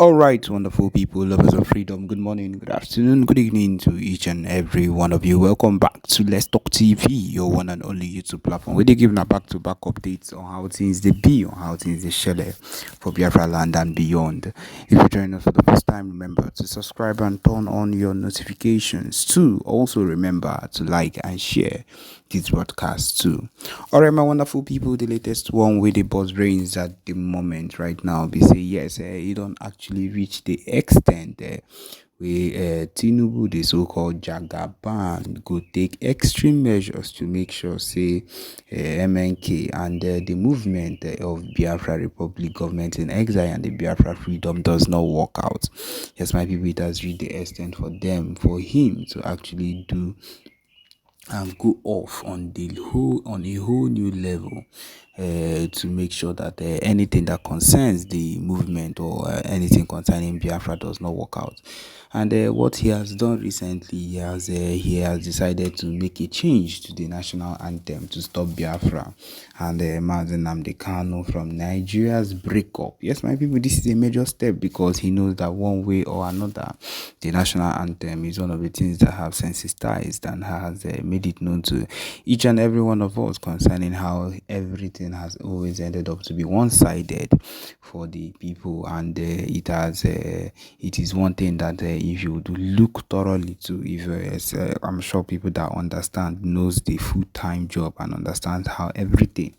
All right, wonderful people, lovers of freedom. Good morning, good afternoon, good evening to each and every one of you. Welcome back to Let's Talk TV, your one and only YouTube platform. We're giving a back-to-back updates on how things they be, on how things they share for Biafra land and beyond. If you're joining us for the first time, remember to subscribe and turn on your notifications too. Also, remember to like and share this broadcast too. All right, my wonderful people, the latest one with the buzz brains at the moment right now. They say yes, you don't actually reach the extent where Tinubu, the so-called Jagaban, go take extreme measures to make sure, say, MNK and the movement of Biafra Republic government in exile and the Biafra freedom does not work out. Yes, my people, it has reached the extent for him to actually do and go off on a whole new level to make sure that anything that concerns the movement or anything concerning Biafra does not work out. And what he has done recently, he has decided to make a change to the national anthem to stop Biafra and Mazen Nnamdi Kanu from Nigeria's breakup. Yes, my people, this is a major step because he knows that one way or another, the national anthem is one of the things that have sensitized and has made it known to each and every one of us concerning how everything has always ended up to be one-sided for the people, and it is one thing that if you would look thoroughly to, if I'm sure people that understand knows the full-time job and understands how everything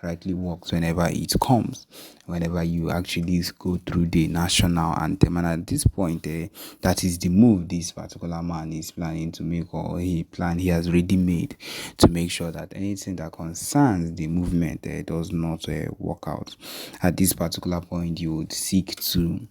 rightly works whenever it comes, whenever you actually go through the national anthem. And at this point, that is the move this particular man is planning to make, or he has already made, to make sure that anything that concerns the movement does not work out. At this particular point, you would seek to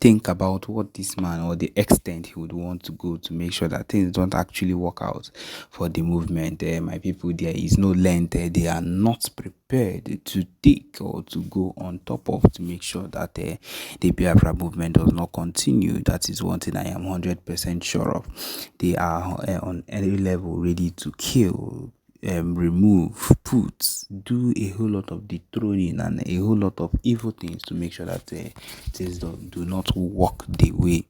think about what this man, or the extent he would want to go to make sure that things don't actually work out for the movement. My people, there is no length they are not prepared to take or to go on top of to make sure that the Biafra movement does not continue. That is one thing I am 100% sure of. They are on any level ready to kill, remove, put, do a whole lot of dethroning and a whole lot of evil things to make sure that things do not work the way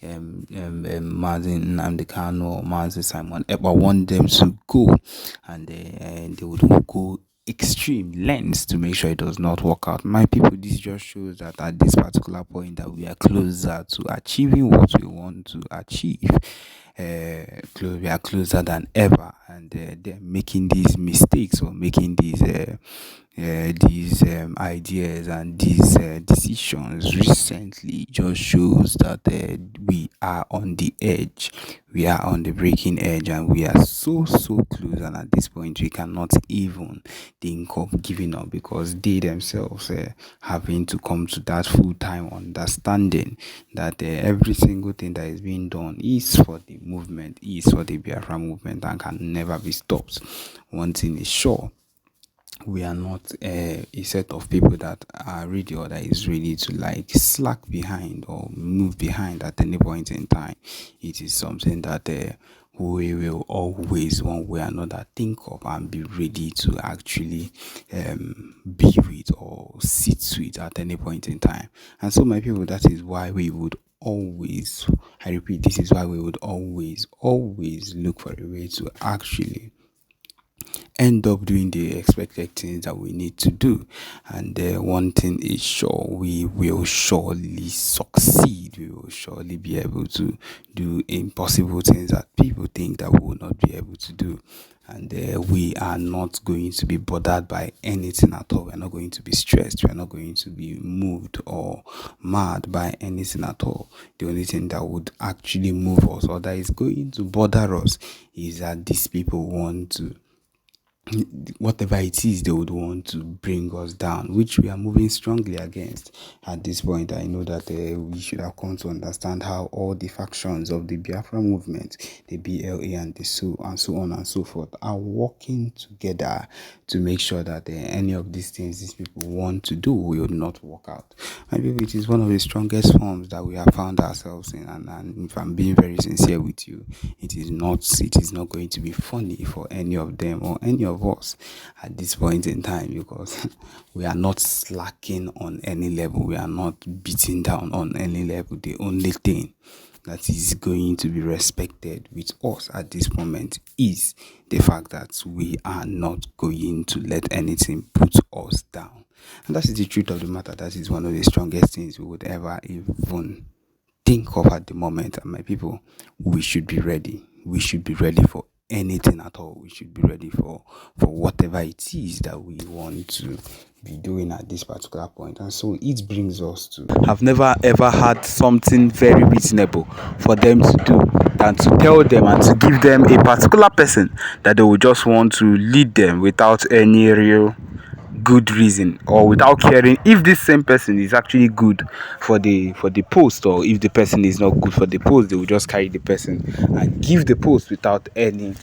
Mazen Nnamdi Kanu or Mazen Simon Ekpa want them to go, and they would go extreme lengths to make sure it does not work out. My people, this just shows that at this particular point that we are closer to achieving what we want to achieve. We are closer than ever, and they're making these mistakes or making these ideas and these decisions recently just shows that we are on the edge, we are on the breaking edge, and we are so close. And at this point, we cannot even think of giving up because they themselves having to come to that full-time understanding that every single thing that is being done is for the movement, is for the Biafra movement, and can never be stopped. One thing is sure: we are not a set of people that are ready or that is ready to like slack behind or move behind at any point in time. It is something that we will always, one way or another, think of and be ready to actually be with or sit with at any point in time. And so, my people, that is why we would always, I repeat, this is why we would always look for a way to actually end up doing the expected things that we need to do. And one thing is sure: we will surely succeed. We will surely be able to do impossible things that people think that we will not be able to do. And we are not going to be bothered by anything at all. We're not going to be stressed. We're not going to be moved or mad by anything at all. The only thing that would actually move us, or that is going to bother us, is that these people want to, whatever it is they would want to bring us down, which we are moving strongly against. At this point, I know that we should have come to understand how all the factions of the Biafra movement, the BLA and the and so on and so forth, are working together to make sure that any of these things these people want to do will not work out. I believe it is one of the strongest forms that we have found ourselves in, and if I'm being very sincere with you, it is not going to be funny for any of them or any of of us at this point in time, because we are not slacking on any level. We are not beating down on any level. The only thing that is going to be respected with us at this moment is the fact that we are not going to let anything put us down. And that is the truth of the matter. That is one of the strongest things we would ever even think of at the moment. And my people, we should be ready. We should be ready for anything at all. We should be ready for whatever it is that we want to be doing at this particular point. And so it brings us to have never ever had something very reasonable for them to do than to tell them and to give them a particular person that they will just want to lead them without any real good reason, or without caring if this same person is actually good for the post, or if the person is not good for the post. They will just carry the person and give the post without any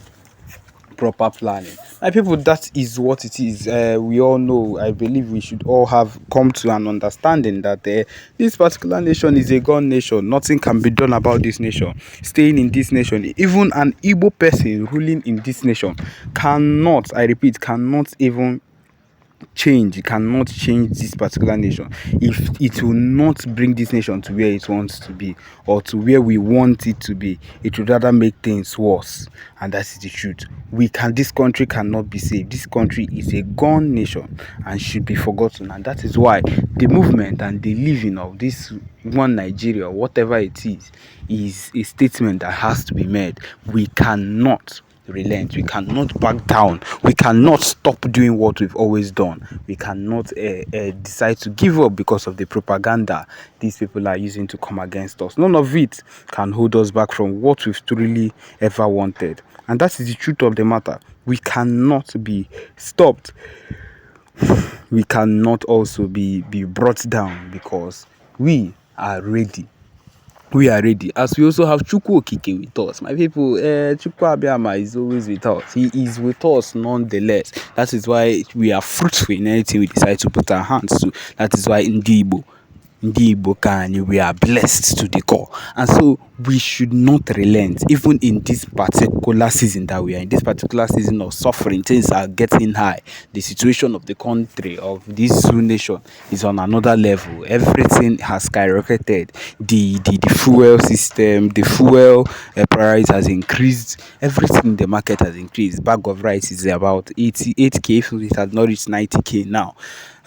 proper planning. My people, that is what it is. We all know, I believe we should all have come to an understanding that this particular nation is a gun nation. Nothing can be done about this nation staying in this nation. Even an Igbo person ruling in this nation cannot, I repeat, cannot even change. It cannot change this particular nation if it will not bring this nation to where it wants to be, or to where we want it to be. It would rather make things worse, and that's the truth. This country cannot be saved. This country is a gone nation and should be forgotten, and that is why the movement and the living of this one Nigeria, whatever it is a statement that has to be made. We cannot relent. We cannot back down. We cannot stop doing what we've always done. We cannot decide to give up because of the propaganda these people are using to come against us. None of it can hold us back from what we've truly ever wanted, and that is the truth of the matter. We cannot be stopped. We cannot also be brought down, because we are ready. We are ready. As we also have Chukwu Okike with us. My people, Chukwu Abiyama is always with us. He is with us nonetheless. That is why we are fruitful in anything we decide to put our hands to. That is why in we are blessed to the core. And so we should not relent, even in this particular season that we are in, this particular season of suffering. Things are getting high. The situation of the country, of this nation, is on another level. Everything has skyrocketed. The fuel system, the fuel price has increased. Everything in the market has increased. Bag of rice is about 88k, if it has not reached 90k now.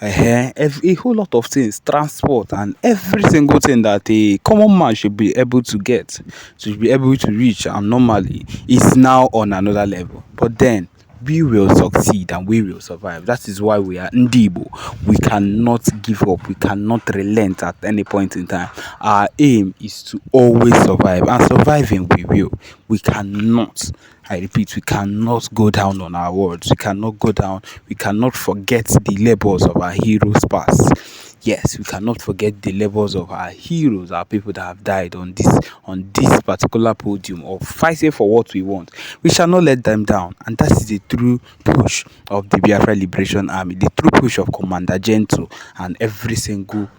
A whole lot of things, transport, and every single thing that a common man should be able to get, should be able to reach, and normally is now on another level. But then we will succeed and we will survive. That is why we are Ndibo. We cannot give up. We cannot relent at any point in time. Our aim is to always survive, and surviving we will. We cannot, I repeat, we cannot go down on our words. We cannot go down. We cannot forget the labors of our heroes past. Yes, we cannot forget the labors of our heroes, our people that have died on this particular podium of fighting for what we want. We shall not let them down, and that is the true push of the Biafra Liberation Army, the true push of Commander Gentle and every single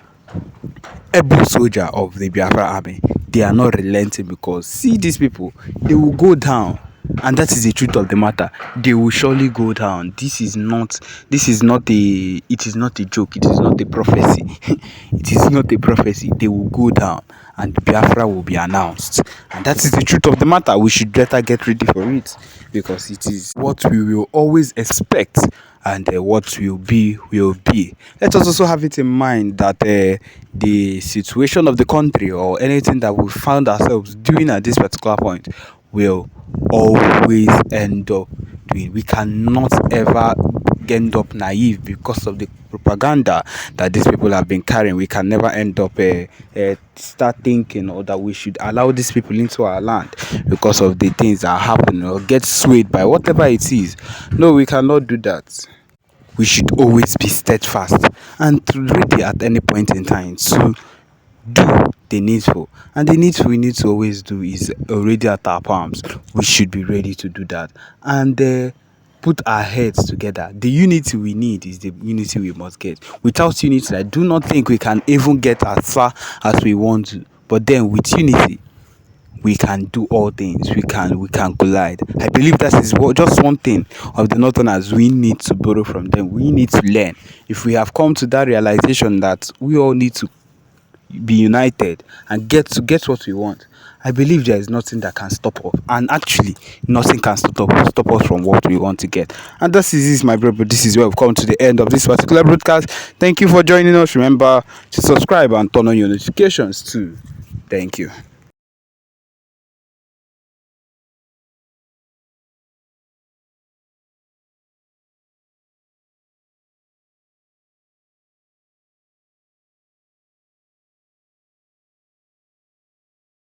able soldier of the Biafra Army. They are not relenting, because see, these people, they will go down. And that is the truth of the matter. They will surely go down. It is not a joke. It is not a prophecy. It is not a prophecy. They will go down, and Biafra will be announced. And that is the truth of the matter. We should better get ready for it, because it is what we will always expect, and what will be will be. Let us also have it in mind that the situation of the country, or anything that we found ourselves doing at this particular point, will always end up doing. We cannot ever end up naive because of the propaganda that these people have been carrying. We can never end up start thinking, or that we should allow these people into our land because of the things that happen, or get swayed by whatever it is. No, we cannot do that. We should always be steadfast and ready at any point in time to do the needful. And the needful we need to always do is already at our palms. We should be ready to do that, and put our heads together. The unity we need is the unity we must get. Without unity, I do not think we can even get as far as we want to. But then with unity, we can do all things. We can collide. I believe that is just one thing of the Northerners we need to borrow from them. We need to learn. If we have come to that realization that we all need to be united and get what we want, I believe there is nothing that can stop us, and actually nothing can stop us from what we want to get. And this, my brother. This is where we've come to the end of this particular broadcast. Thank you for joining us. Remember to subscribe and turn on your notifications too. Thank you.